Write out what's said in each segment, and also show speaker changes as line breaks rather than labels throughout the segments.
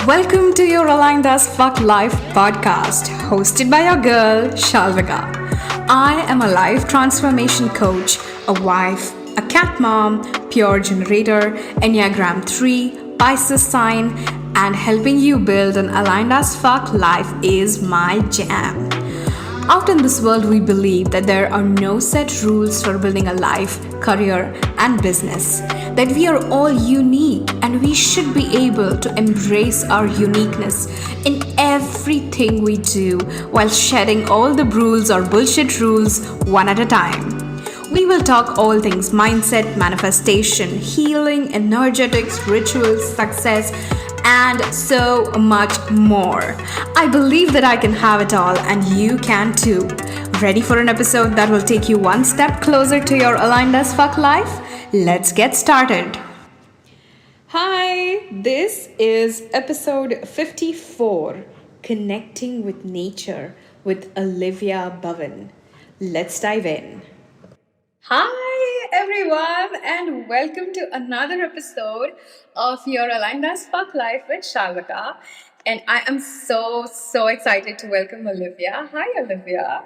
Welcome to your Aligned as Fuck Life podcast, hosted by your girl, Shalvika. I am a life transformation coach, a wife, a cat mom, pure generator, Enneagram 3, Pisces sign, and helping you build an aligned as fuck life is my jam. Out in this world, we believe that there are no set rules for building a life, career, and business. That we are all unique and we should be able to embrace our uniqueness in everything we do while shedding all the rules or bullshit rules one at a time. We will talk all things mindset, manifestation, healing, energetics, rituals, success, and so much more. I believe that I can have it all and you can too. Ready for an episode that will take you one step closer to your aligned as fuck life? Let's get started. Hi, this is episode 54, Connecting with Nature with Olivia Bowen. Let's dive in. Hi everyone, and welcome to another episode of your Aligned as Fuck Life with Shalvika. And I am so excited to welcome Olivia. Hi Olivia.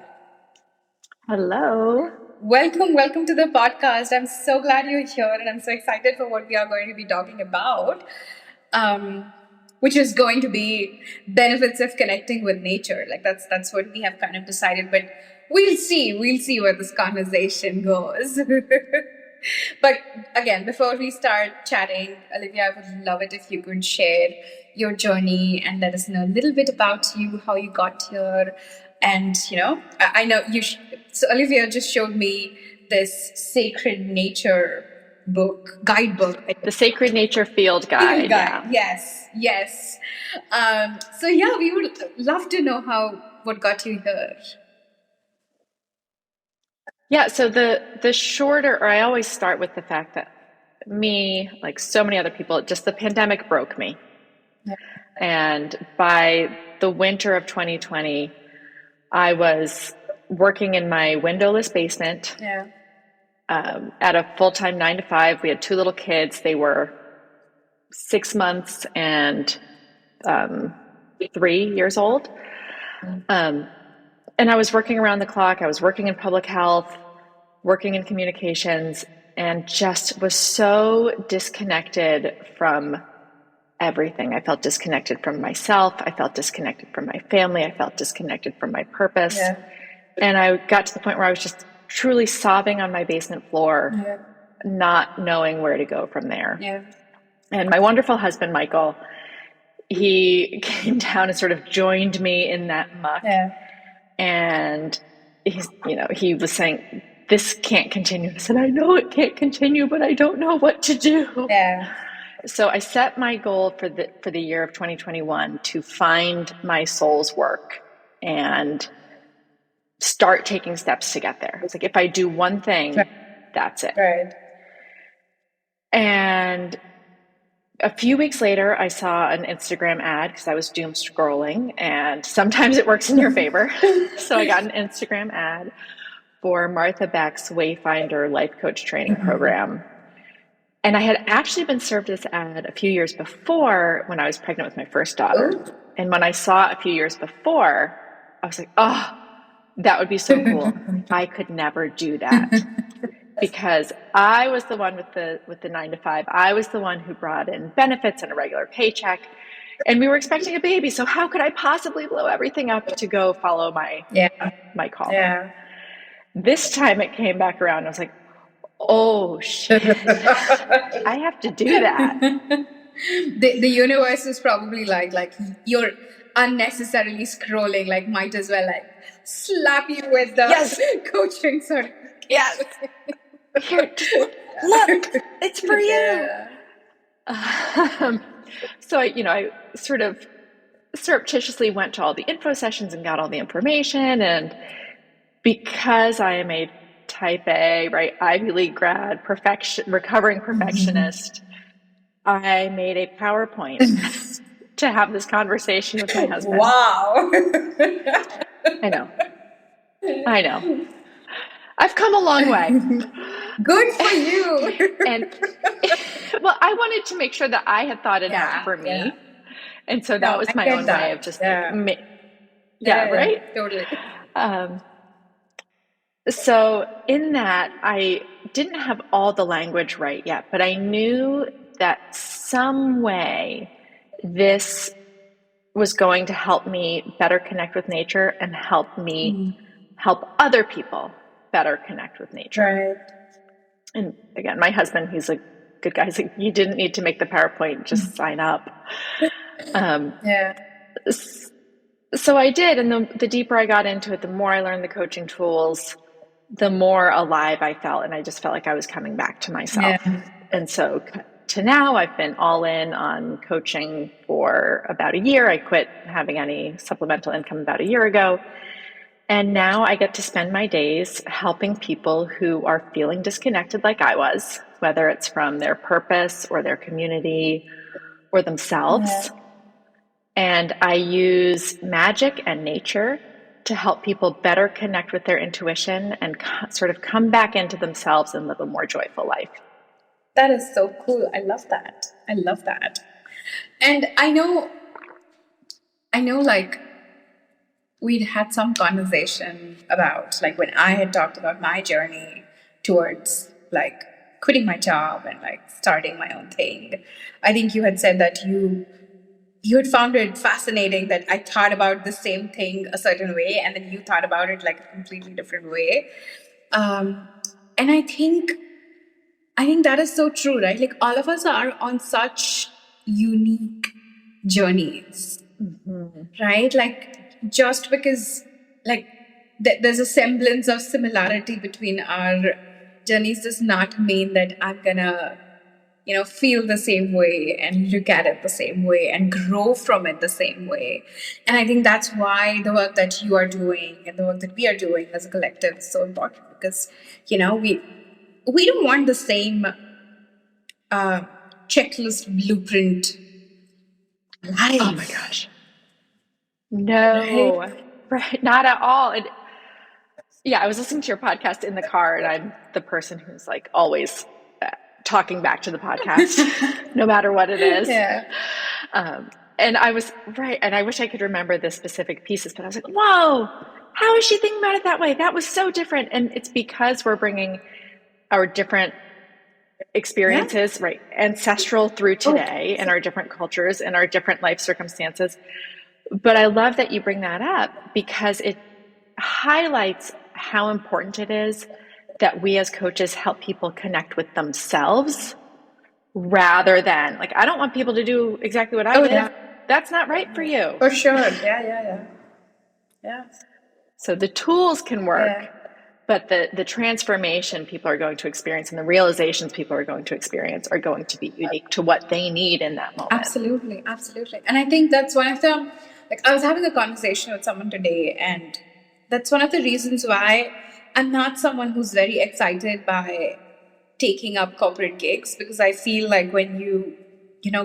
Hello.
Welcome to the podcast. I'm so glad you're here and I'm so excited for what we are going to be talking about, which is going to be benefits of connecting with nature. Like that's what we have kind of decided, but we'll see where this conversation goes. But again, before we start chatting, Olivia, I would love it if you could share your journey and let us know a little bit about you, how you got here. And, I know so Olivia just showed me this Sacred Nature guidebook.
The Sacred Nature Field Guide.
Yeah. Yes. So we would love to know what got you here.
Yeah, so the shorter, or I always start with the fact that me, like so many other people, just the pandemic broke me. Yeah. And by the winter of 2020, I was working in my windowless basement at a full-time 9 to 5. We had 2 little kids. They were 6 months and 3 years old. And I was working around the clock. I was working in public health, working in communications, and just was so disconnected from everything. I felt disconnected from myself. I felt disconnected from my family. I felt disconnected from my purpose. Yeah. And I got to the point where I was just truly sobbing on my basement floor, not knowing where to go from there. Yeah. And my wonderful husband, Michael, he came down and sort of joined me in that muck. Yeah. And he was saying, this can't continue. I said, I know it can't continue, but I don't know what to do. Yeah. So I set my goal for the year of 2021 to find my soul's work and start taking steps to get there. It's like, if I do one thing, that's it. Right. And a few weeks later, I saw an Instagram ad because I was doom scrolling, and sometimes it works in your favor. So I got an Instagram ad for Martha Beck's Wayfinder Life Coach Training Program. And I had actually been served this ad a few years before when I was pregnant with my first daughter. Ooh. And when I saw it a few years before, I was like, oh, that would be so cool. I could never do that because I was the one with the 9 to 5. I was the one who brought in benefits and a regular paycheck. And we were expecting a baby. So how could I possibly blow everything up to go follow my call? Yeah. This time it came back around. I was like, oh shit, I have to do that.
The universe is probably like you're unnecessarily scrolling, like might as well like slap you with the coaching sort of.
Yes. Here, look, it's for you. So I sort of surreptitiously went to all the info sessions and got all the information. And because I am a type A, right, Ivy League grad, recovering perfectionist, I made a PowerPoint to have this conversation with my husband.
Wow.
I know. I've come a long way.
Good for you.
And well, I wanted to make sure that I had thought it out for me. And so that
No,
was
I
my
get
own way
that.
of just like,
Yeah.
yeah, right?
Totally.
Um, so in that, I didn't have all the language right yet, but I knew that some way this was going to help me better connect with nature and help me help other people better connect with nature.
Right.
And again, my husband, he's a good guy. He's like, you didn't need to make the PowerPoint, just sign up.
Yeah.
So I did. And the deeper I got into it, the more I learned the coaching tools, the more alive I felt. And I just felt like I was coming back to myself.
Yeah.
And so to now, I've been all in on coaching for about a year. I quit having any supplemental income about a year ago. And now I get to spend my days helping people who are feeling disconnected like I was, whether it's from their purpose or their community or themselves.
Yeah.
And I use magic and nature to help people better connect with their intuition and sort of come back into themselves and live a more joyful life.
That is so cool. I love that. I love that. And I know like we'd had some conversation about like when I had talked about my journey towards like quitting my job and like starting my own thing. I think you had said that you had found it fascinating that I thought about the same thing a certain way and then you thought about it like a completely different way. And I think that is so true, right? Like all of us are on such unique journeys, right? Like just because like there's a semblance of similarity between our journeys does not mean that I'm gonna, feel the same way and look at it the same way and grow from it the same way. And I think that's why the work that you are doing and the work that we are doing as a collective is so important because, we don't want the same checklist blueprint life.
Oh my gosh. No, right? Not at all. Yeah, I was listening to your podcast in the car, and I'm the person who's like always talking back to the podcast, no matter what it is.
Yeah.
And I was right, and I wish I could remember the specific pieces, but I was like, whoa, how is she thinking about it that way? That was so different. And it's because we're bringing our different experiences, right, ancestral through today and our different cultures and our different life circumstances. But I love that you bring that up because it highlights how important it is that we as coaches help people connect with themselves rather than like, I don't want people to do exactly what I did. Yeah. That's not right for you.
For sure. Yeah.
So the tools can work, but the transformation people are going to experience and the realizations people are going to experience are going to be unique to what they need in that moment.
Absolutely. And I think that's one of the, like I was having a conversation with someone today, and that's one of the reasons why I'm not someone who's very excited by taking up corporate gigs, because I feel like when you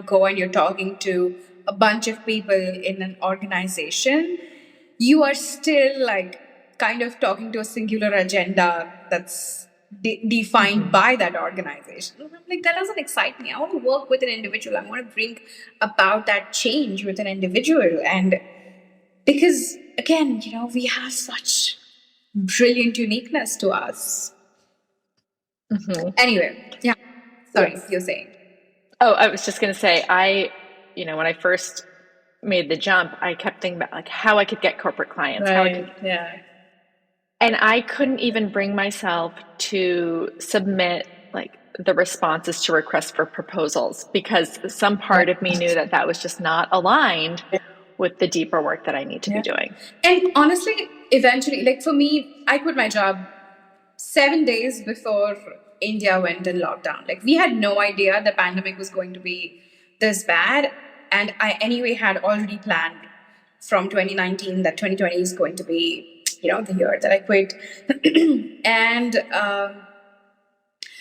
go and you're talking to a bunch of people in an organization, you are still like kind of talking to a singular agenda that's defined by that organization. I'm like, that doesn't excite me. I want to work with an individual. I want to bring about that change with an individual. And because again, we have such brilliant uniqueness to us. Anyway, yeah. Sorry, you're saying.
Oh, I was just going to say, when I first made the jump, I kept thinking about like how I could get corporate clients. And I couldn't even bring myself to submit like the responses to requests for proposals because some part of me knew that was just not aligned with the deeper work that I need to be doing.
And honestly, eventually, like for me, I quit my job 7 days before India went in lockdown. Like we had no idea the pandemic was going to be this bad. And I anyway had already planned from 2019 that 2020 is going to be, the year that I quit. And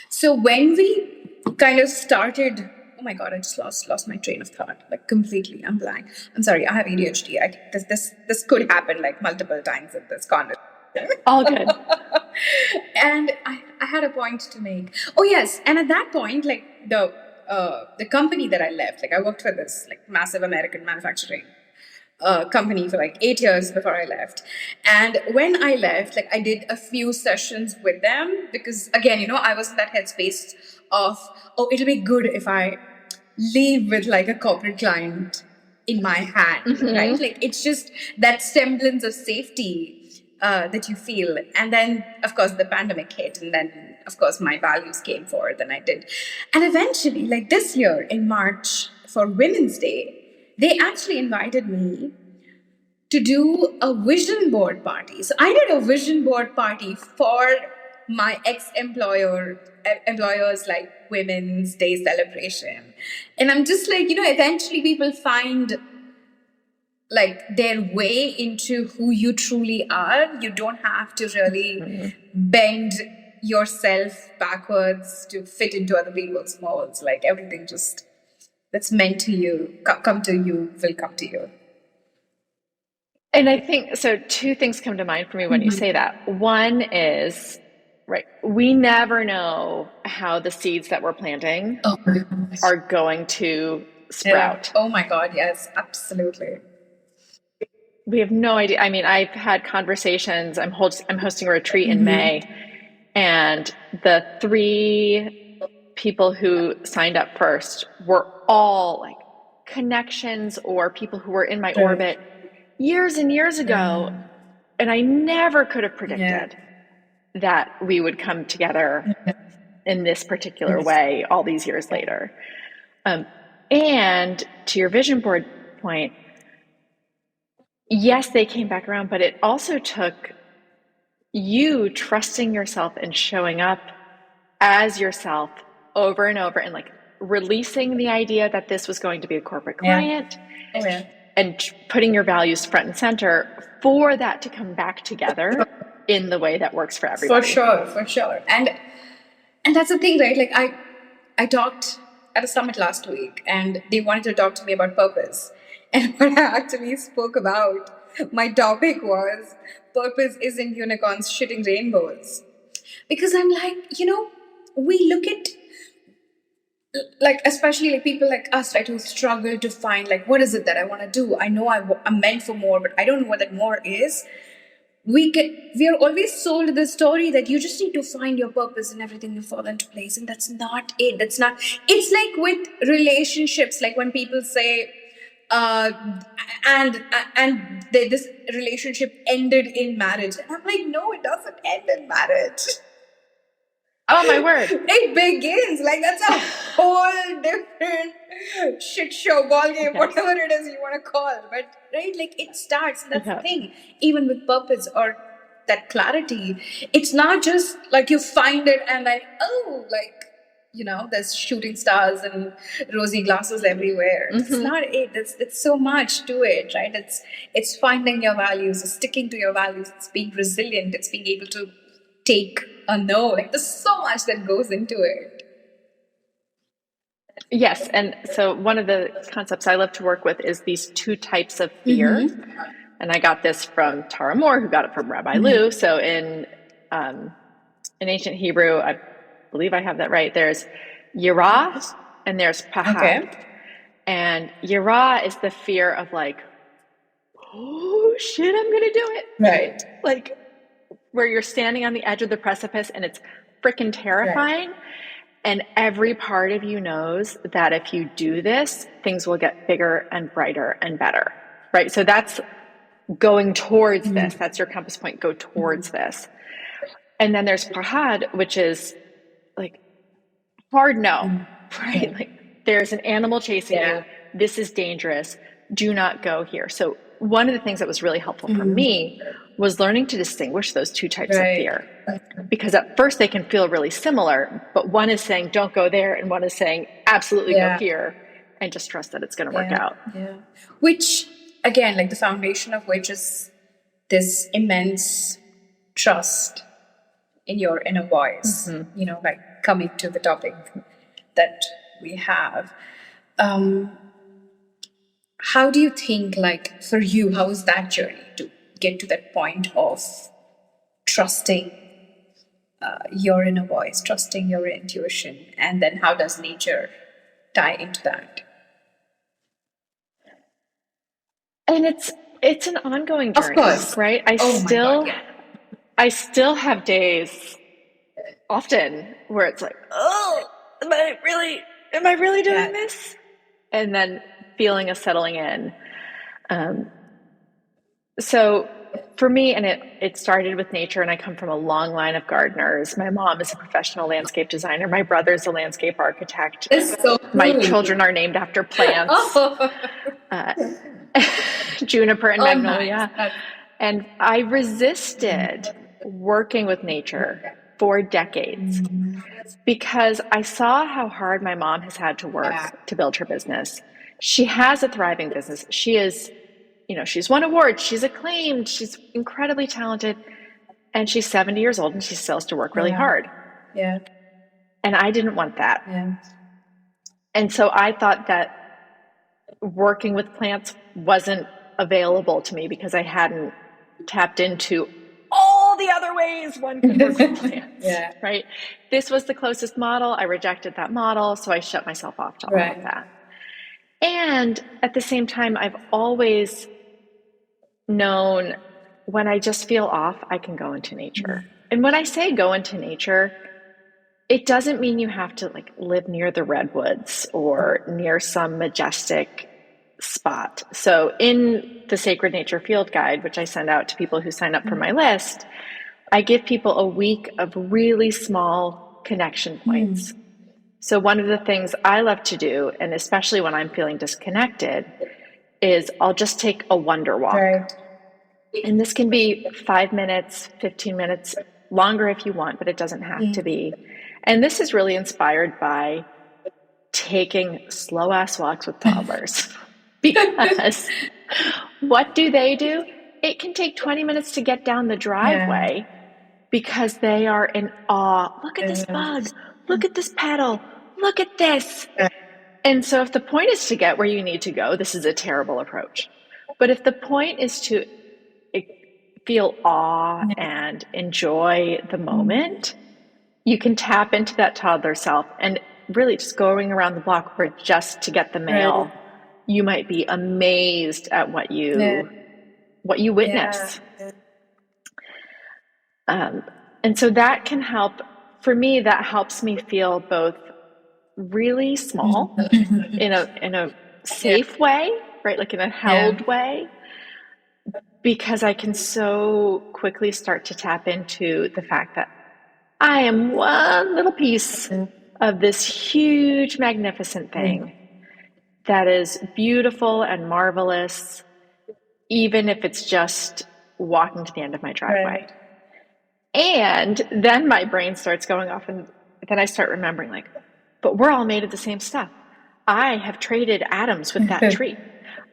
so when we kind of started, oh my God, I just lost my train of thought, like completely. I'm blank. I'm sorry, I have ADHD. This could happen like multiple times in this conversation.
All good.
And I had a point to make. Oh yes, and at that point, like the the company that I left. Like I worked for this like massive American manufacturing company for like 8 years before I left. And when I left, like I did a few sessions with them because again, I was in that headspace of, oh, it'll be good if I leave with like a corporate client in my hand, right? Like it's just that semblance of safety that you feel. And then, of course, the pandemic hit, and then, of course, my values came forward, and I did. And eventually, like this year in March for Women's Day, they actually invited me to do a vision board party. So I did a vision board party for my employers like Women's Day celebration. And I'm just like, eventually people find like their way into who you truly are. You don't have to really bend yourself backwards to fit into other people's molds. Like everything just that's meant to you, come to you, will come to you.
And I think, so two things come to mind for me when you say that. One is, right, we never know how the seeds that we're planting are going to sprout.
Yeah. Oh my God, yes, absolutely.
We have no idea. I mean, I've had conversations. I'm hosting a retreat in May, and the 3 people who signed up first were all like connections or people who were in my orbit years and years ago. And I never could have predicted that we would come together in this particular way all these years later. And to your vision board point, yes, they came back around, but it also took you trusting yourself and showing up as yourself over and over, and like releasing the idea that this was going to be a corporate client and putting your values front and center for that to come back together in the way that works for everybody.
For sure. And that's the thing, right? Like I talked at a summit last week, and they wanted to talk to me about purpose. And what I actually spoke about, my topic was purpose isn't unicorns shitting rainbows. Because I'm like, we look at, like, especially like people like us, right, who struggle to find, like, what is it that I want to do? I know I'm meant for more, but I don't know what that more is. We are always sold the story that you just need to find your purpose and everything will fall into place. And that's not it. It's like with relationships, like when people say, this relationship ended in marriage. And I'm like, no, it doesn't end in marriage.
Oh my word.
It begins. Like that's a whole different shit show, ball game, whatever it is you want to call. But right, like it starts. That's the thing. Even with purpose or that clarity, it's not just like you find it and then there's shooting stars and rosy glasses everywhere. It's not it. It's so much to it, right? It's finding your values, it's sticking to your values, it's being resilient, it's being able to take a no. Like there's so much that goes into it.
Yes, and so one of the concepts I love to work with is these 2 types of fear. And I got this from Tara Moore, who got it from Rabbi Lou. So in ancient Hebrew, I believe I have that right, there's yirah and there's pahad. And yirah is the fear of like, oh shit, I'm gonna do it.
Right.
Like where you're standing on the edge of the precipice and it's freaking terrifying. Right. And every part of you knows that if you do this, things will get bigger and brighter and better. Right. So that's going towards this. That's your compass point. Go towards this. And then there's pahad, which is like hard no, right? Like there's an animal chasing you. This is dangerous. Do not go here. So one of the things that was really helpful for me was learning to distinguish those 2 types of fear. Because at first they can feel really similar, but one is saying, don't go there. And one is saying, absolutely go here and just trust that it's going to work out.
Yeah. Which, again, like the foundation of which is this immense trust in your inner voice, like coming to the topic that we have. How do you think, like for you, how is that journey to get to that point of trusting your inner voice, trusting your intuition, and then how does nature tie into that?
And it's an ongoing journey,
Of course.
right?
Oh my God, yeah.
I still have days often where it's like, oh, am I really doing this? And then feeling a settling in. So for me, and it started with nature, and I come from a long line of gardeners. My mom is a professional landscape designer. My brother's a landscape architect.
It's so cool.
My children are named after plants. Juniper and magnolia.
Nice.
And I resisted working with nature for decades because I saw how hard my mom has had to work to build her business. She has a thriving business. She is, she's won awards, she's acclaimed, she's incredibly talented, and she's 70 years old and she still has to work really hard.
Yeah.
And I didn't want that.
Yeah.
And so I thought that working with plants wasn't available to me because I hadn't tapped into all the other ways one could work with plants. Right? This was the closest model. I rejected that model, so I shut myself off to all of that. And at the same time, I've always known when I just feel off, I can go into nature. And when I say go into nature, it doesn't mean you have to live near the redwoods or near some majestic spot. So in the Sacred Nature Field Guide, which I send out to people who sign up for my list, I give people a week of really small connection points. So one of the things I love to do, and especially when I'm feeling disconnected, is I'll just take a wonder walk. And this can be 5 minutes, 15 minutes, longer if you want, but it doesn't have to be. And this is really inspired by taking slow-ass walks with toddlers. Because what do? It can take 20 minutes to get down the driveway because they are in awe. Look at this bug. Look at this petal. Look at this. And so if the point is to get where you need to go, this is a terrible approach. But if the point is to feel awe and enjoy the moment, you can tap into that toddler self. And really just going around the block or just to get the mail, you might be amazed at what you witness. And so that can help. For me, that helps me feel both really small in a safe way, right? Like in a held way, because I can so quickly start to tap into the fact that I am one little piece of this huge, magnificent thing that is beautiful and marvelous, even if it's just walking to the end of my driveway. And then my brain starts going off, and then I start remembering, but we're all made of the same stuff. I have traded atoms with that tree.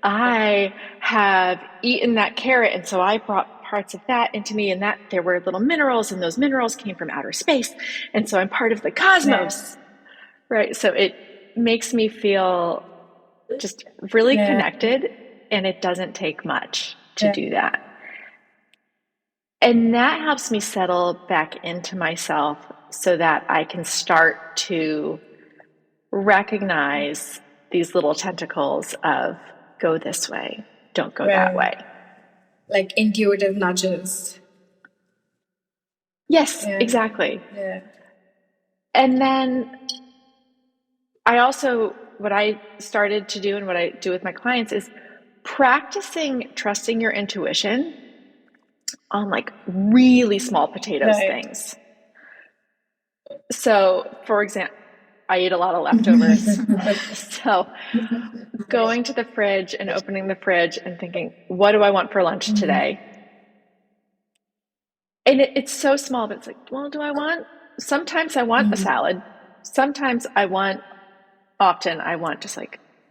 I have eaten that carrot, and so I brought parts of that into me, and that there were little minerals, and those minerals came from outer space, and so I'm part of the cosmos, right? So it makes me feel just really connected, and it doesn't take much to do that. And that helps me settle back into myself so that I can start to recognize these little tentacles of go this way, don't go that way.
Like intuitive nudges.
Yes, exactly. And then I also, what I started to do and what I do with my clients is practicing trusting your intuition on really small potatoes things. So, for example, I eat a lot of leftovers. So going to the fridge and opening the fridge and thinking, what do I want for lunch today? And it's so small, but it's sometimes I want a salad. Sometimes often I want just a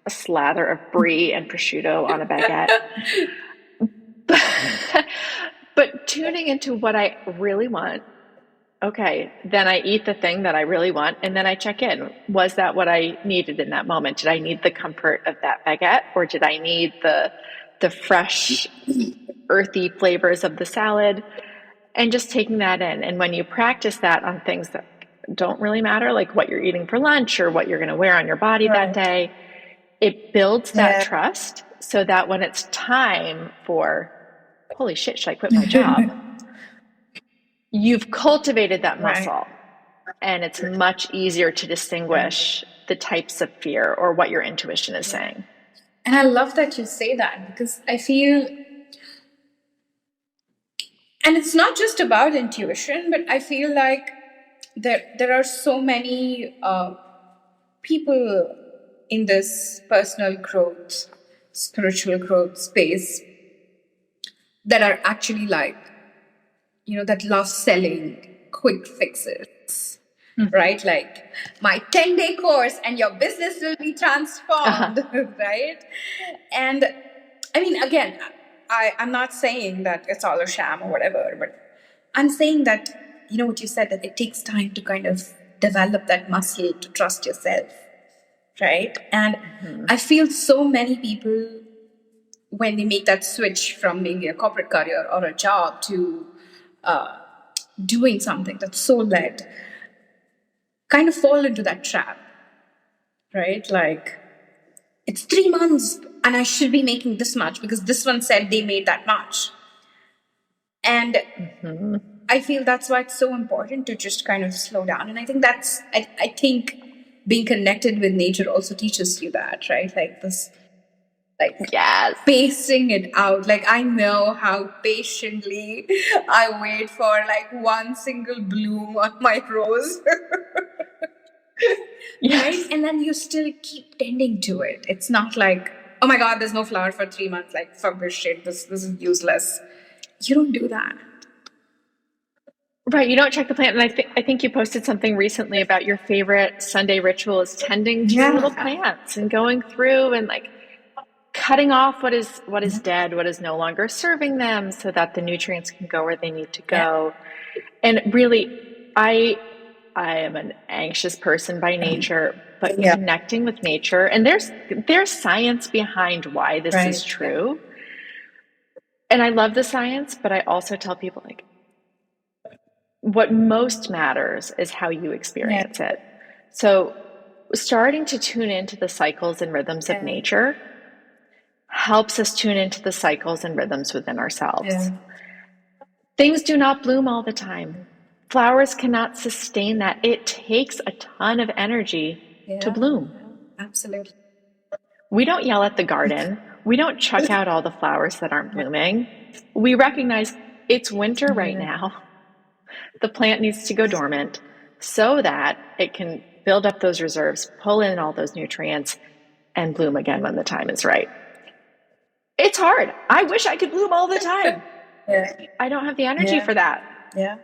slather of brie and prosciutto on a baguette. But tuning into what I really want, okay, then I eat the thing that I really want, and then I check in. Was that what I needed in that moment? Did I need the comfort of that baguette, or did I need the fresh, earthy flavors of the salad? And just taking that in. And when you practice that on things that don't really matter, like what you're eating for lunch or what you're going to wear on your body that
Right.
day. It builds that
Yeah.
trust so that when it's time for, holy shit, should I quit my job? You've cultivated that
Right.
muscle, and it's much easier to
Right.
distinguish the types of fear or what your intuition is
Yeah.
saying.
And I love that you say that because I feel, and it's not just about intuition, but I feel like there are so many people in this personal growth, spiritual growth space that are actually like, that love selling quick fixes, right? Like my 10-day course and your business will be transformed, right? And I mean, again, I'm not saying that it's all a sham or whatever, but I'm saying that, what you said, that it takes time to kind of develop that muscle to trust yourself, right? And I feel so many people, when they make that switch from maybe a corporate career or a job to doing something that's soul led, kind of fall into that trap, right? Like, it's 3 months and I should be making this much because this one said they made that much. And I feel that's why it's so important to just kind of slow down. And I think I think being connected with nature also teaches you that, right? Like this, like
Yes.
spacing it out. Like I know how patiently I wait for like one single bloom on my rose.
Yes.
Right? And then you still keep tending to it. It's not like, oh my God, there's no flower for 3 months. Like, fuck this shit. This is useless. You don't do that.
Right, you don't check the plant, and I think you posted something recently about your favorite Sunday ritual is tending to your little plants and going through and like cutting off what is dead, what is no longer serving them, so that the nutrients can go where they need to go. And really, I am an anxious person by nature, but connecting with nature, and there's science behind why this is true. And I love the science, but I also tell people like, what most matters is how you experience it. So starting to tune into the cycles and rhythms of nature helps us tune into the cycles and rhythms within ourselves. Things do not bloom all the time. Flowers cannot sustain that. It takes a ton of energy to bloom.
Absolutely.
We don't yell at the garden. We don't chuck out all the flowers that aren't blooming. We recognize it's winter right now. The plant needs to go dormant so that it can build up those reserves, pull in all those nutrients, and bloom again when the time is right. It's hard. I wish I could bloom all the time. I don't have the energy for that.
Yeah.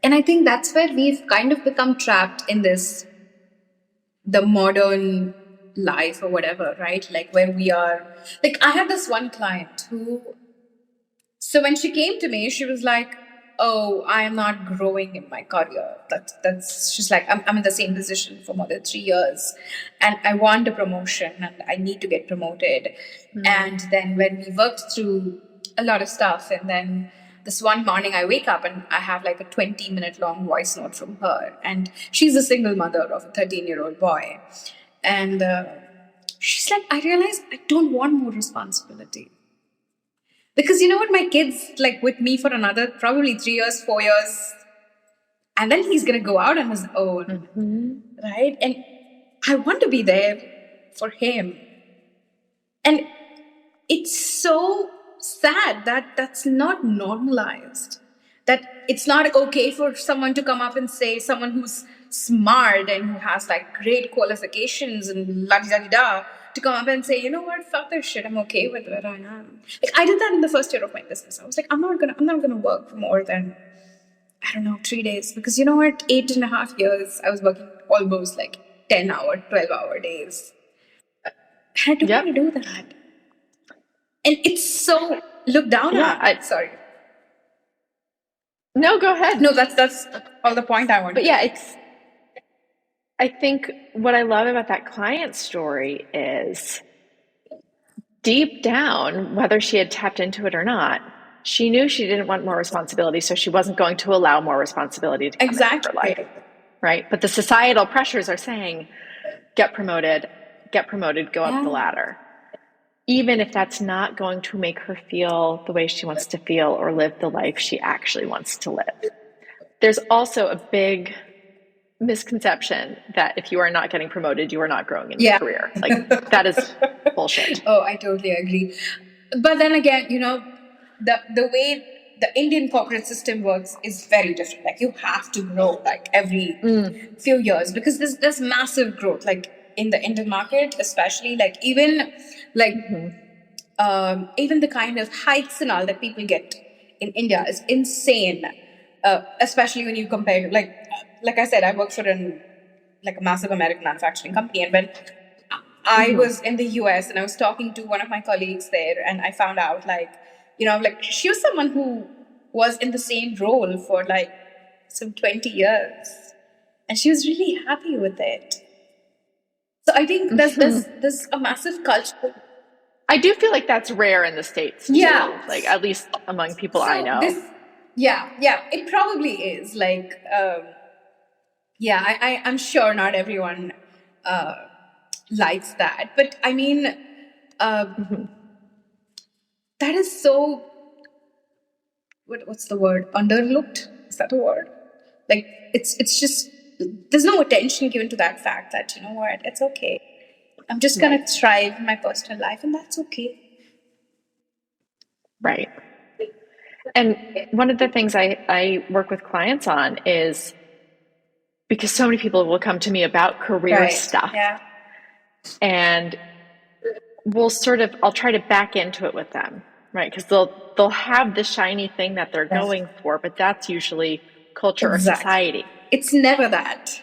And I think that's where we've kind of become trapped in the modern life or whatever, right? Like where we are, like I had this one client who, so when she came to me, she was like, oh, I am not growing in my career. That's just like, I'm in the same position for more than 3 years and I want a promotion and I need to get promoted. And then when we worked through a lot of stuff, and then this one morning I wake up and I have like a 20-minute long voice note from her. And she's a single mother of a 13-year-old boy. And she's like, I realize I don't want more responsibility. Because you know what, my kid's like with me for another probably 3 years, 4 years, and then he's going to go out on his own, right? And I want to be there for him. And it's so sad that that's not normalized. That it's not okay for someone to come up and say, someone who's smart and who has like great qualifications and la-di-da-di-da, to come up and say, you know what, fuck this shit, I'm okay with where I am. Like I did that in the first year of my business. I was like, I'm not gonna work for more than, I don't know, 3 days. Because you know what, 8.5 years, I was working almost like 10-hour, 12-hour days. I don't want to do that. And it's so looked down at. Sorry.
No, go ahead.
No, that's all the point I want.
But yeah, I think what I love about that client story is deep down, whether she had tapped into it or not, she knew she didn't want more responsibility, so she wasn't going to allow more responsibility to come into her life. right? But the societal pressures are saying, get promoted, go up the ladder. Even if that's not going to make her feel the way she wants to feel or live the life she actually wants to live. There's also a big misconception that if you are not getting promoted, you are not growing in your career. Like, that is bullshit.
Oh, I totally agree. But then again, the way the Indian corporate system works is very different. Like, you have to grow like every few years, because there's massive growth, like in the Indian market, especially like even like even the kind of hikes and all that people get in India is insane. Especially when you compare, like I said, I work for a massive American manufacturing company, and when I was in the US and I was talking to one of my colleagues there, and I found out like she was someone who was in the same role for like some 20 years, and she was really happy with it. So I think there's a massive culture.
I do feel like that's rare in the States too.
Yeah.
Like, at least among people I know.
It probably is. Like, I'm sure not everyone likes that. But I mean, that is so, what's the word? Underlooked? Is that a word? Like, it's just, there's no attention given to that fact that, you know what, it's okay. I'm just going to thrive in my personal life, and that's okay.
Right. And one of the things I work with clients on is, because so many people will come to me about career stuff.
Yeah.
And I'll try to back into it with them, right? Because they'll have the shiny thing that they're going for, but that's usually culture or society.
It's never that.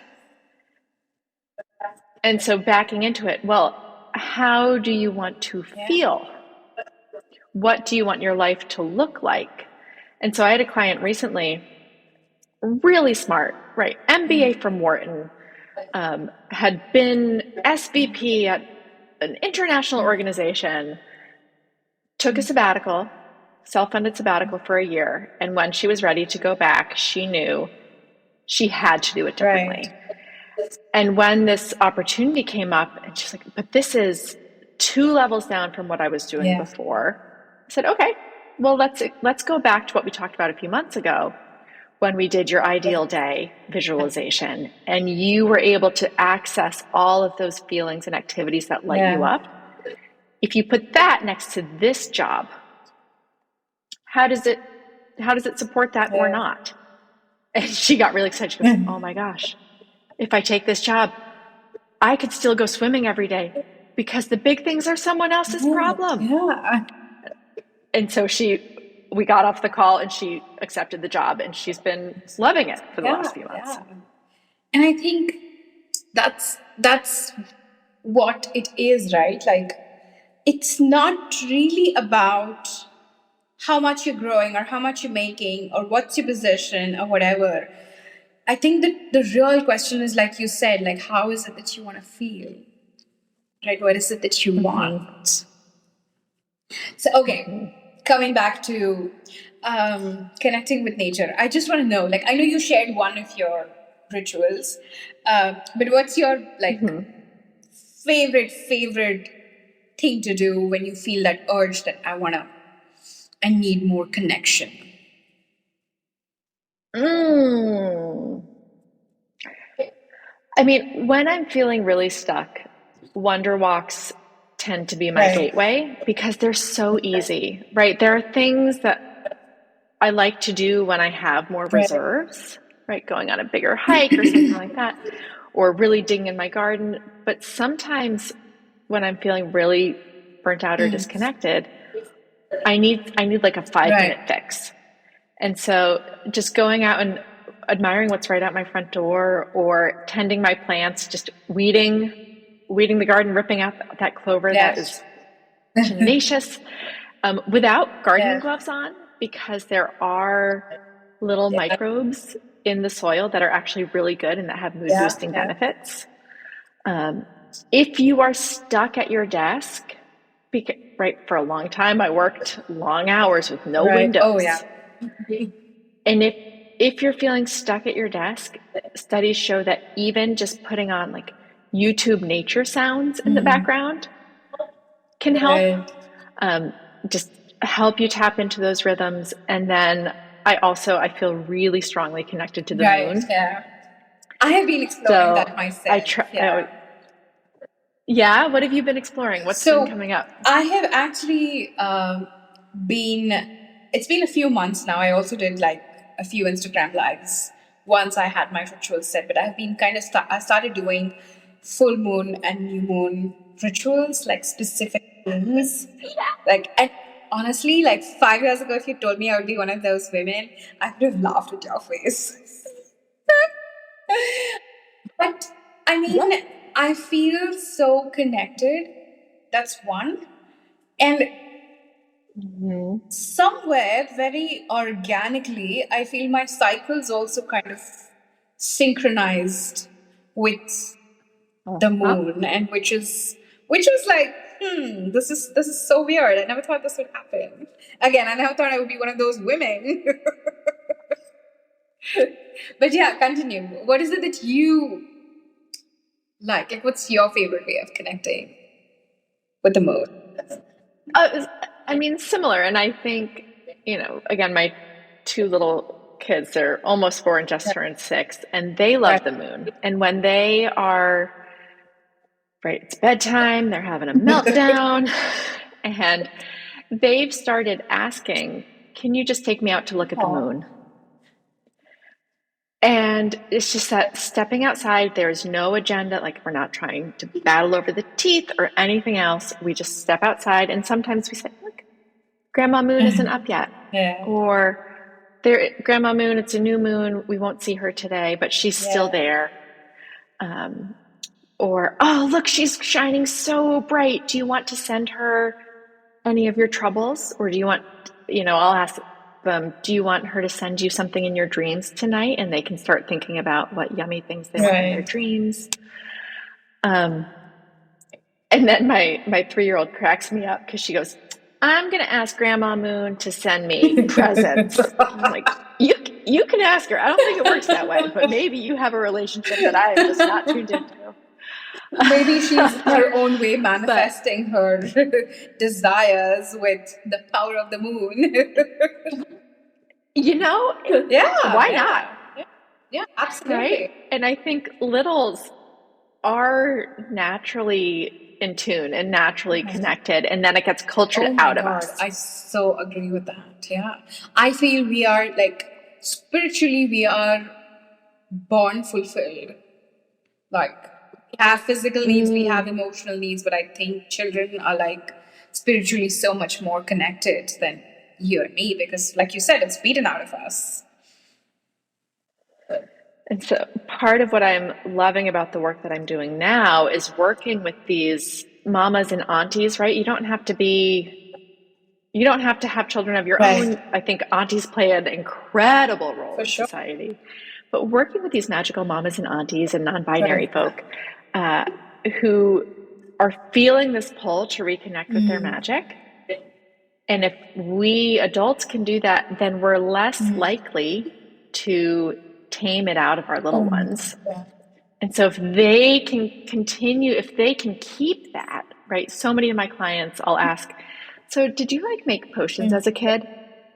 And so backing into it, well, how do you want to feel? What do you want your life to look like? And so I had a client recently, really smart, right? MBA from Wharton, had been SVP at an international organization, took a sabbatical, self-funded sabbatical for a year. And when she was ready to go back, she knew she had to do it differently. And when this opportunity came up, and she's like, but this is 2 levels down from what I was doing before. I said, okay, well, let's go back to what we talked about a few months ago when we did your ideal day visualization, and you were able to access all of those feelings and activities that light you up. If you put that next to this job, how does it support that or not? And she got really excited. She goes, oh my gosh, if I take this job, I could still go swimming every day, because the big things are someone else's problem.
Yeah.
And so we got off the call and she accepted the job, and she's been loving it for the last few months.
Yeah. And I think that's what it is, right? Like, it's not really about how much you're growing or how much you're making or what's your position or whatever. I think that the real question is, like you said, like, how is it that you want to feel? Right? What is it that you want? So, okay, coming back to connecting with nature, I just want to know, like, I know you shared one of your rituals, but what's your, like, favorite thing to do when you feel that urge that I need more connection?
I mean, when I'm feeling really stuck, wonder walks tend to be my gateway, because they're so easy, right? There are things that I like to do when I have more reserves, right? Going on a bigger hike or something like that, or really digging in my garden. But sometimes when I'm feeling really burnt out or disconnected, I need like a 5-minute fix. And so just going out and admiring what's right out my front door, or tending my plants, just weeding the garden, ripping out that clover that is tenacious, without gardening gloves on, because there are little microbes in the soil that are actually really good and that have mood boosting benefits. If you are stuck at your desk, for a long time, I worked long hours with no windows.
Oh, yeah.
And if you're feeling stuck at your desk, studies show that even just putting on like YouTube nature sounds in the background can help.
Right.
Just help you tap into those rhythms. And then I feel really strongly connected to the
Right.
moon.
Yeah. I have been exploring
So
that myself. Yeah.
Yeah. What have you been exploring? What's been
So
coming up?
I have actually it's been a few months now. I also did like a few Instagram lives once I had my rituals set, but I've been kind of, I started doing full moon and new moon rituals, like specific things. Like, and honestly, like 5 years ago, if you told me I would be one of those women, I would have laughed at your face. But I mean, I feel so connected. That's one. And somewhere very organically, I feel my cycles also kind of synchronized with the moon, and which is like, this is so weird. I never thought this would happen. Again, I never thought I would be one of those women. But yeah, continue. What is it that you like? Like, what's your favorite way of connecting with the moon?
I mean, similar. And I think, again, my two little kids, they're almost 4 and just turned 6, and they love the moon. And when they are, right, it's bedtime, they're having a meltdown, and they've started asking, can you just take me out to look at the moon? And it's just that stepping outside, there's no agenda. Like, we're not trying to battle over the teeth or anything else. We just step outside, and sometimes we say, look, Grandma Moon isn't up yet. Or Grandma Moon, it's a new moon. We won't see her today, but she's still there. Or, oh, look, she's shining so bright. Do you want to send her any of your troubles? Or do you want, I'll ask them, do you want her to send you something in your dreams tonight? And they can start thinking about what yummy things they want in their dreams. And then my 3-year-old cracks me up because she goes, I'm going to ask Grandma Moon to send me presents. I'm like, you can ask her. I don't think it works that way, but maybe you have a relationship that I am just not tuned into.
Maybe she's her own way manifesting her desires with the power of the moon.
Why not?
Yeah, absolutely.
Right? And I think littles are naturally in tune and naturally connected, and then it gets cultured out of us.
I so agree with that. Yeah. I feel we are like, spiritually, we are born fulfilled. Like, we have physical needs, we have emotional needs, but I think children are like spiritually so much more connected than you and me, because like you said, it's beaten out of us.
And so part of what I'm loving about the work that I'm doing now is working with these mamas and aunties, right? You don't have to have children of your own. I think aunties play an incredible role in society. But working with these magical mamas and aunties and non-binary folk who are feeling this pull to reconnect with their magic. And if we adults can do that, then we're less likely to tame it out of our little ones. And so if they can continue, if they can keep that, right? So many of my clients, I'll ask, so did you like make potions as a kid?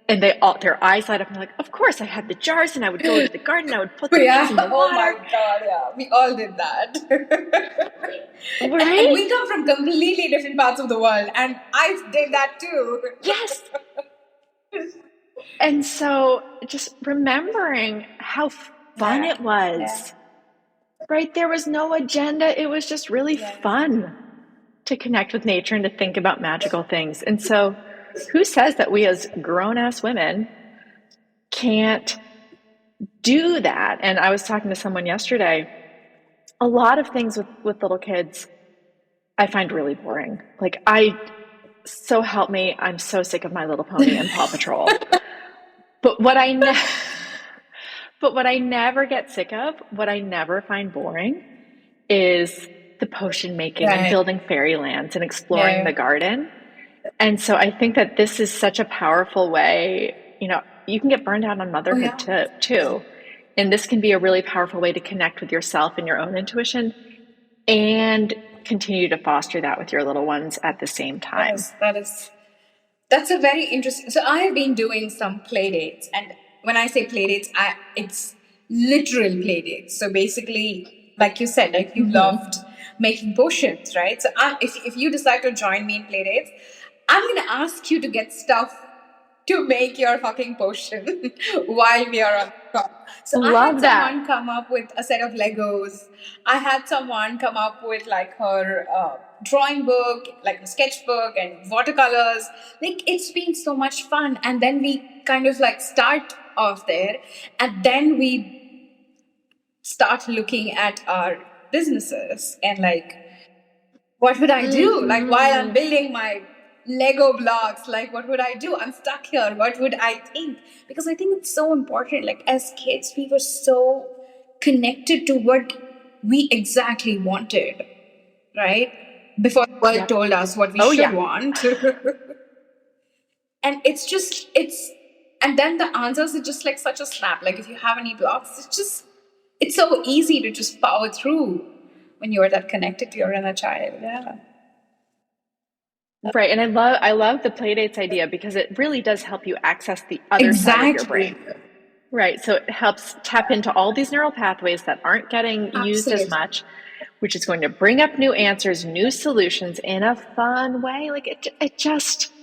And their eyes light up and they're like, of course, I had the jars and I would go to the garden, I would put the things in the water.
Oh my God, yeah. We all did that.
Right?
And we come from completely different parts of the world, and I did that too.
Yes. And so just remembering how fun it was, right? There was no agenda. It was just really fun to connect with nature and to think about magical things. And so who says that we as grown-ass women can't do that? And I was talking to someone yesterday, a lot of things with little kids I find really boring. Like, so help me, I'm so sick of My Little Pony and Paw Patrol. But what I never get sick of, what I never find boring, is the potion making and building fairylands and exploring the garden. And so I think that this is such a powerful way. you can get burned out on
Oh
motherhood
yeah.
too. And this can be a really powerful way to connect with yourself and your own intuition and continue to foster that with your little ones at the same time.
That's a very interesting. So I have been doing some play dates, and when I say play dates, it's literal play dates. So basically, like you said, like you loved making potions, right? So if you decide to join me in play dates, I'm gonna ask you to get stuff to make your fucking potion while we are on the call. So I had
Love that.
someone come up with a set of Legos. I had someone come up with like her drawing book, like a sketchbook and watercolors. Like it's been so much fun. And then we kind of like start off there, and then we start looking at our businesses and like, what would I do? Like while I'm building my Lego blocks, like what would I do? I'm stuck here. What would I think? Because I think it's so important. Like as kids, we were so connected to what we exactly wanted, right? Before the world told us what we should want. And and then the answers are just like such a snap. Like if you have any blocks, it's so easy to just power through when you're that connected to your inner child. Yeah.
Right. And I love the playdates idea because it really does help you access the other side of your brain. Right. So it helps tap into all these neural pathways that aren't getting used as much, which is going to bring up new answers, new solutions in a fun way. Like it just,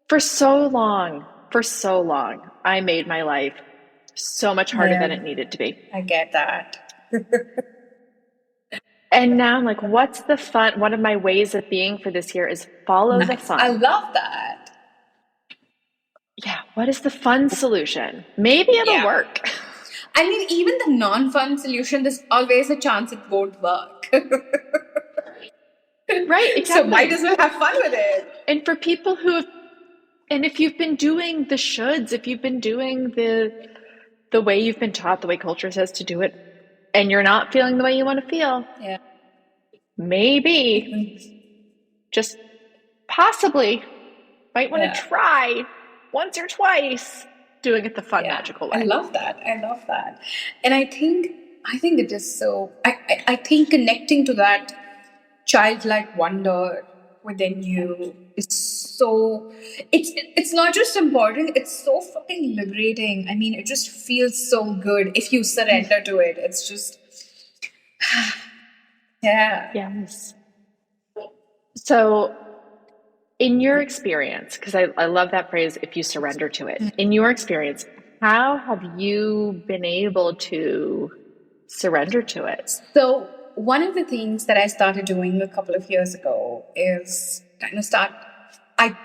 for so long, I made my life so much harder than it needed to be.
I get that.
And now I'm like, what's the fun? One of my ways of being for this year is follow the fun.
I love that.
Yeah. What is the fun solution? Maybe it'll work.
I mean, even the non-fun solution, there's always a chance it won't work.
Right. Exactly.
So might as well have fun with it.
And for people and if you've been doing the shoulds, if you've been doing the way you've been taught, the way culture says to do it, and you're not feeling the way you want to feel, maybe, just possibly, might want to try once or twice doing it the fun, magical way.
I love that. And I think it is so. I think connecting to that childlike wonder within you is so. It's not just important. It's so fucking liberating. I mean, it just feels so good if you surrender to it. It's just. Yeah.
Yes. So, in your experience, because I love that phrase, if you surrender to it, in your experience, how have you been able to surrender to it?
So, one of the things that I started doing a couple of years ago is I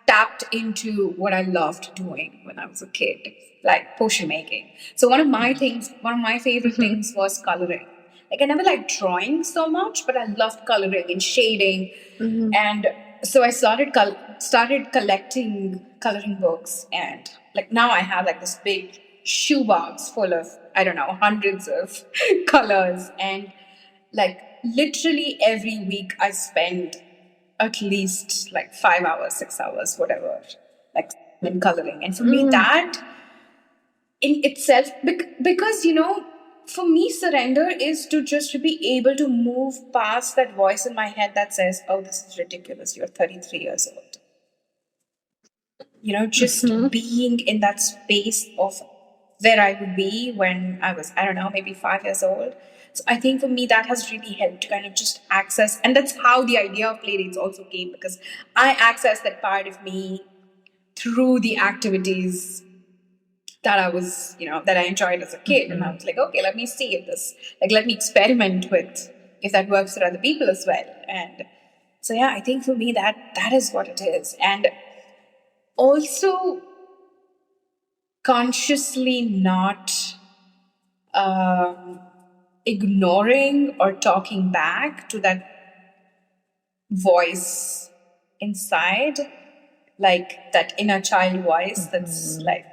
tapped into what I loved doing when I was a kid, like potion making. So one of my favorite things was coloring. Like I never liked drawing so much, but I loved coloring and shading. And so I started collecting coloring books, and like now I have like this big shoebox full of, I don't know, hundreds of colors. And like literally every week I spend at least like 5 hours, 6 hours, whatever, like in coloring. And for me, that in itself, because, for me, surrender is to just be able to move past that voice in my head that says, oh, this is ridiculous. You're 33 years old. Just being in that space of where I would be when I was, I don't know, maybe 5 years old. So I think for me, that has really helped to kind of just access. And that's how the idea of playdates also came, because I accessed that part of me through the activities that I was, that I enjoyed as a kid. And I was like, okay, let me see if let me experiment with if that works for other people as well. And so, yeah, I think for me that is what it is. And also consciously not ignoring or talking back to that voice inside, like that inner child voice that's like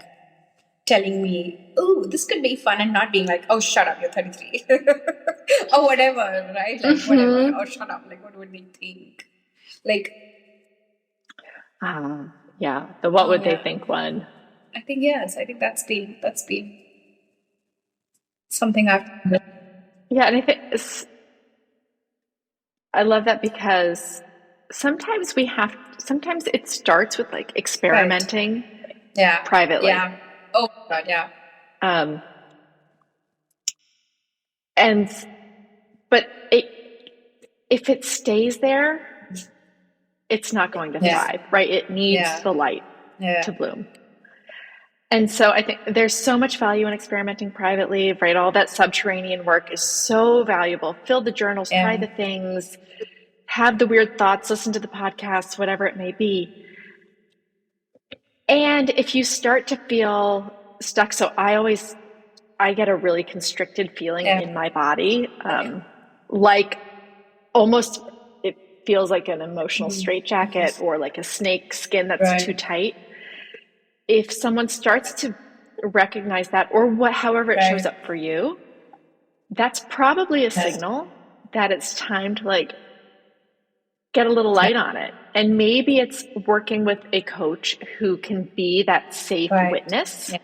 telling me, oh, this could be fun, and not being like, oh, shut up, you're 33 or whatever, right? Like whatever, or shut up, like what would they think? Like,
yeah, the what would they think one.
I think yes. I think that's been something I've.
Yeah, and I love that because sometimes it starts with like
Right.
experimenting
Yeah.
privately.
Yeah. Oh my God. Yeah.
Um, and but if it stays there, it's not going to
Yeah.
thrive, right? It needs
Yeah.
the light
Yeah.
to bloom. And so I think there's so much value in experimenting privately, right? All that subterranean work is so valuable. Fill the journals, try
Yeah.
the things, have the weird thoughts, listen to the podcasts, whatever it may be. And if you start to feel stuck, so I get a really constricted feeling
Yeah.
in my body, like almost it feels like an emotional straitjacket or like a snake skin that's too
Right.
tight. If someone starts to recognize that, or however it shows
Right.
up for you, that's probably a
Yes.
signal that it's time to like get a little
Yeah.
light on it. And maybe it's working with a coach who can be that safe
Right.
witness,
Yeah.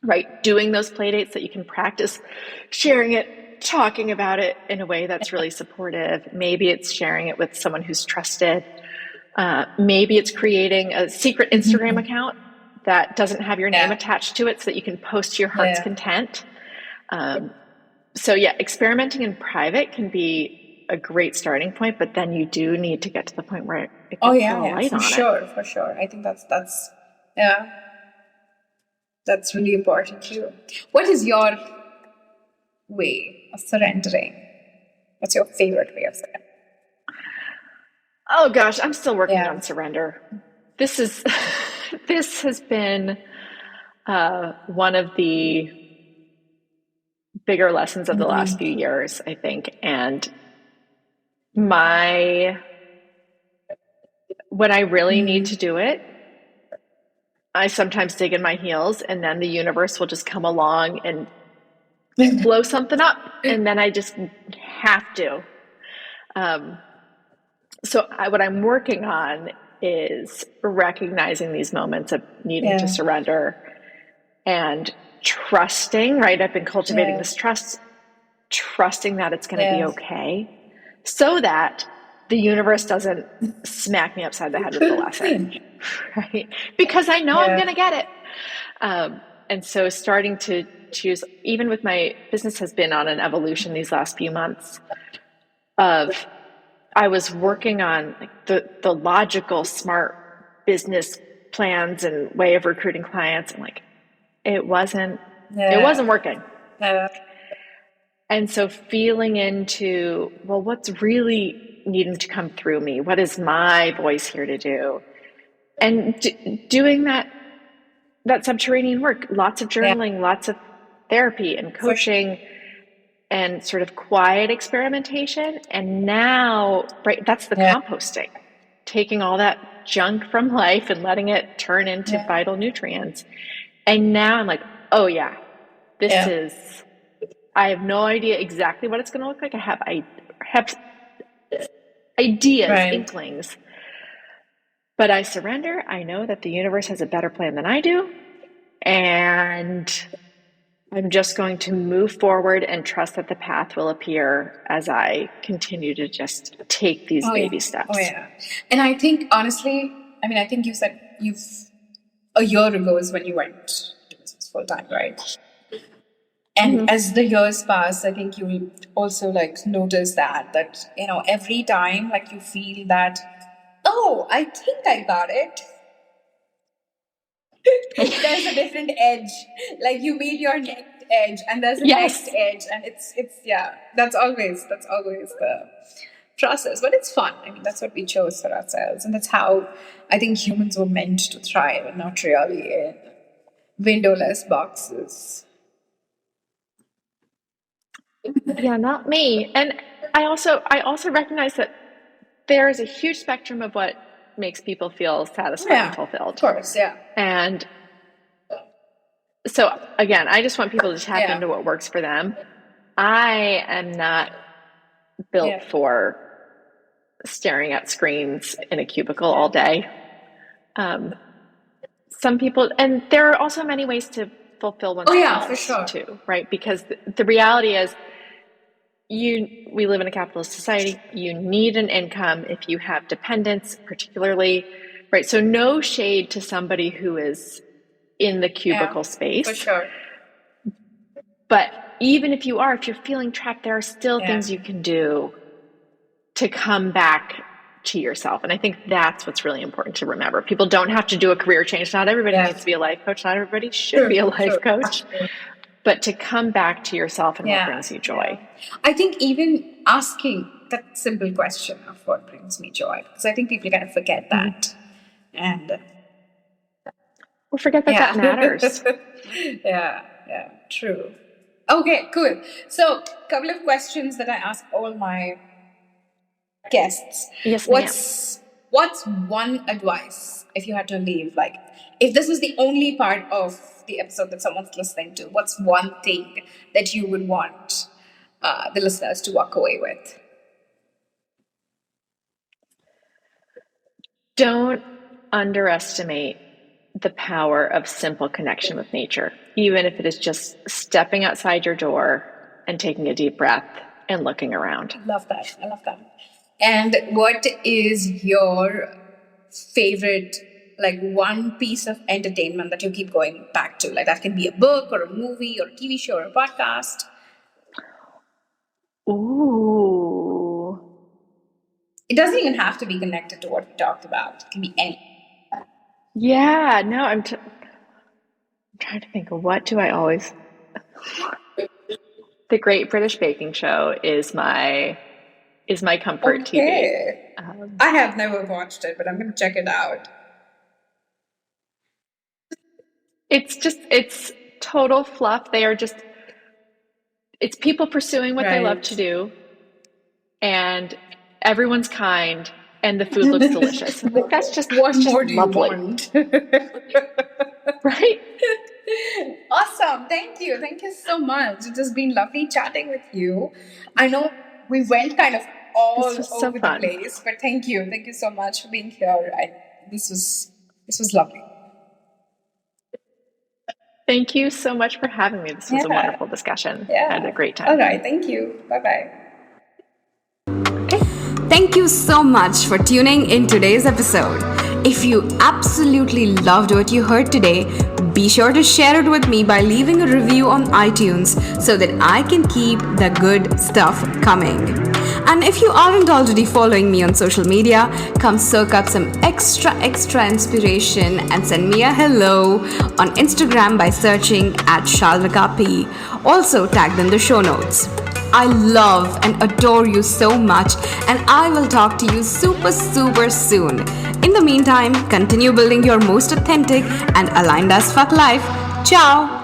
right? Doing those play dates that you can practice sharing it, talking about it in a way that's really supportive. Maybe it's sharing it with someone who's trusted. Maybe it's creating a secret Instagram account that doesn't have your name
Yeah.
attached to it so that you can post to your heart's
Yeah.
content. So yeah, experimenting in private can be a great starting point, but then you do need to get to the point where it
Oh
gets a
yeah.
little
Yeah.
light
For
on it.
sure. For sure. I think that's yeah. That's really important too. What is your way of surrendering? What's your favorite way of surrendering?
Oh gosh, I'm still working
Yeah.
on surrender. This is this has been one of the bigger lessons of the last few years, I think. And my when I really need to do it, I sometimes dig in my heels, and then the universe will just come along and blow something up, and then I just have to. What I'm working on is recognizing these moments of needing to
Yeah.
surrender and trusting, right? I've been cultivating
Yeah.
this trust, trusting that it's going to be
Yeah.
okay so that the universe doesn't smack me upside the head with the lesson, right? Because I know I'm going to
Yeah.
get it. And so starting to choose, even with my business has been on an evolution these last few months of I was working on like the logical, smart business plans and way of recruiting clients, and like it wasn't
Yeah.
working.
Yeah.
And so feeling into, well, what's really needing to come through me? What is my voice here to do? And doing that subterranean work, lots of
Yeah.
journaling, lots of therapy and
For sure.
coaching and sort of quiet experimentation. And now, right, that's the
Yeah.
composting, taking all that junk from life and letting it turn into
Yeah.
vital nutrients. And now I'm like, oh yeah, this
Yeah.
is, I have no idea exactly what it's going to look like. I have ideas,
Right.
inklings, but I surrender. I know that the universe has a better plan than I do. And I'm just going to move forward and trust that the path will appear as I continue to just take these
Oh yeah.
baby
Oh
steps.
yeah. And I think honestly, I mean, I think you said you've a year ago is when you went to business full time, right? And as the years pass, I think you will also like notice that every time like you feel that, oh, I think I got it. There's a different edge. Like you meet your next edge, and there's a next
Yes.
edge, and it's yeah. That's always the process, but it's fun. I mean, that's what we chose for ourselves, and that's how I think humans were meant to thrive, and not really in windowless boxes.
Yeah, not me. And I also recognize that there is a huge spectrum of what makes people feel satisfied and
Yeah, of
fulfilled.
course, yeah,
And so again, I just want people to tap
yeah,
into what works for them. I am not built
yeah,
for staring at screens in a cubicle all day. some people, and there are also many ways to fulfill one's
yeah, for
dreams
sure.
too, right? Because the reality is, we live in a capitalist society. You need an income if you have dependents, particularly, right? So no shade to somebody who is in the cubicle space.
For sure.
But even if you're feeling trapped, there are still things you can do to come back to yourself. And I think that's what's really important to remember. People don't have to do a career change. Not everybody needs to be a life coach. Not everybody should be a life coach. But to come back to yourself and what brings you joy.
I think even asking that simple question of what brings me joy, because I think people kind of forget that. And
or forget that matters.
True. Okay, cool. So, a couple of questions that I ask all my guests.
Yes,
what's one advice if you had to leave? Like, if this was the only part of the episode that someone's listening to, what's one thing that you would want the listeners to walk away with?
Don't underestimate the power of simple connection with nature, even if it is just stepping outside your door and taking a deep breath and looking around.
I love that. And what is your favorite, like, one piece of entertainment that you keep going back to? Like, that can be a book or a movie or a TV show or a podcast.
Ooh.
It doesn't even have to be connected to what we talked about. It can be anything.
Yeah, no, I'm trying to think of what do I always... The Great British Baking Show is my comfort TV.
I have never watched it, but I'm going to check it out.
It's total fluff. It's people pursuing what they love to do, and everyone's kind, and the food looks delicious. Like, that's just
what more do
lovely.
You want?
Right?
Awesome. Thank you so much. It has been lovely chatting with you. I know we went kind of all over the place, but thank you so much for being here. This was lovely.
Thank you so much for having me. This was a wonderful discussion. I had a great time.
All right. Thank you. Bye-bye. Thank you so much for tuning in today's episode. If you absolutely loved what you heard today, be sure to share it with me by leaving a review on iTunes so that I can keep the good stuff coming. And if you aren't already following me on social media, come soak up some extra inspiration and send me a hello on Instagram by searching @ShalvikaP. Also tagged in the show notes. I love and adore you so much, and I will talk to you super soon. In the meantime, continue building your most authentic and aligned as fuck life. Ciao!